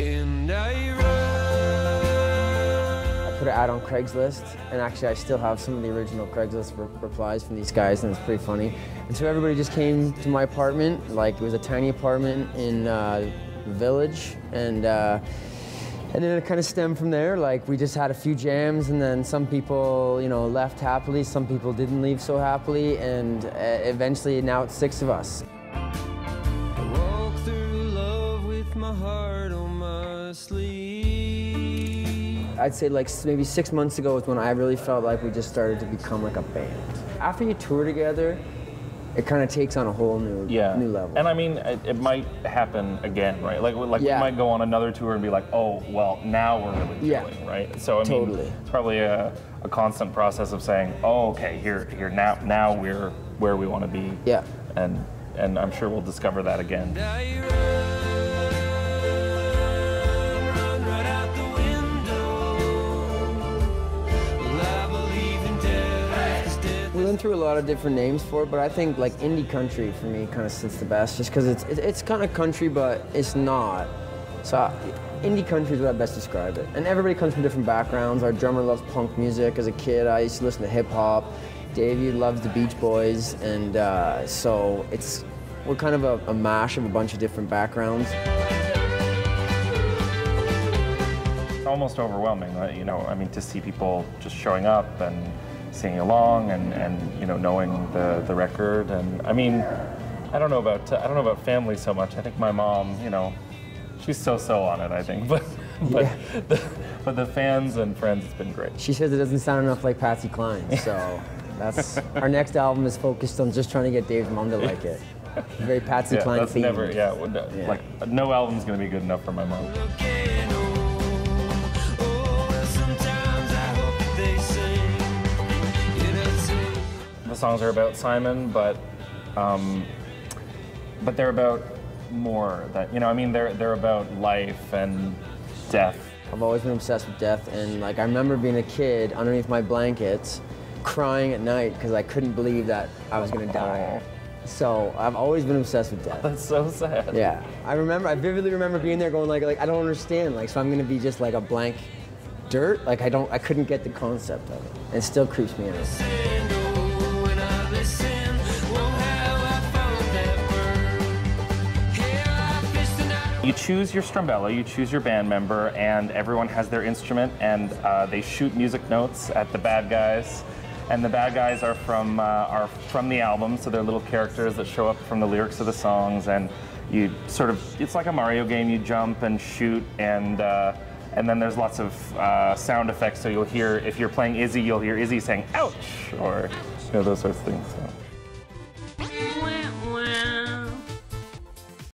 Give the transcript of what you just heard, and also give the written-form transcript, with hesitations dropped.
And I put an ad on Craigslist, and actually I still have some of the original Craigslist replies from these guys, and it's pretty funny. And so everybody just came to my apartment, like it was a tiny apartment in the village, and then it kind of stemmed from there. Like we just had a few jams, and then some people, you know, left happily, some people didn't leave so happily, and eventually now it's 6 of us. I walk through love with my heart on my sleeve. I'd say like maybe 6 months ago was when I really felt like we just started to become like a band. After you tour together, it kind of takes on a whole new level. And I mean, it might happen again, right? Like we might go on another tour and be like, oh, well, now we're really doing, right? So I mean, it's probably a constant process of saying, oh, okay, here, now we're where we want to be. Yeah. And I'm sure we'll discover that again. We went through a lot of different names for it, but I think like indie country for me kind of sits the best, just because it's kind of country, but it's not. So indie country is what I best describe it. And everybody comes from different backgrounds. Our drummer loves punk music. As a kid, I used to listen to hip hop. Davey loves the Beach Boys, and so we're kind of a mash of a bunch of different backgrounds. It's almost overwhelming, right? You know, I mean, to see people just showing up and singing along and you know, knowing the record. And I mean, I don't know about family so much. I think my mom, you know, she's so on it, I think. But the fans and friends, it's been great. She says it doesn't sound enough like Patsy Cline, so that's our next album is focused on just trying to get Dave's mom to like it. Very Patsy Cline theme. Like no album's gonna be good enough for my mom. The songs are about Simon, but they're about more. That, you know, I mean, they're about life and death. I've always been obsessed with death, and like I remember being a kid underneath my blankets, crying at night because I couldn't believe that I was gonna die. So I've always been obsessed with death. That's so sad. Yeah, I vividly remember being there, going like I don't understand. Like, so I'm gonna be just like a blank dirt. Like I couldn't get the concept of it. And it still creeps me out. You choose your Strumbella, you choose your band member, and everyone has their instrument, and they shoot music notes at the bad guys. And the bad guys are from the album, so they're little characters that show up from the lyrics of the songs, and you sort of, it's like a Mario game, you jump and shoot, and then there's lots of sound effects, so you'll hear, if you're playing Izzy, you'll hear Izzy saying, ouch, or, you know, those sorts of things. So.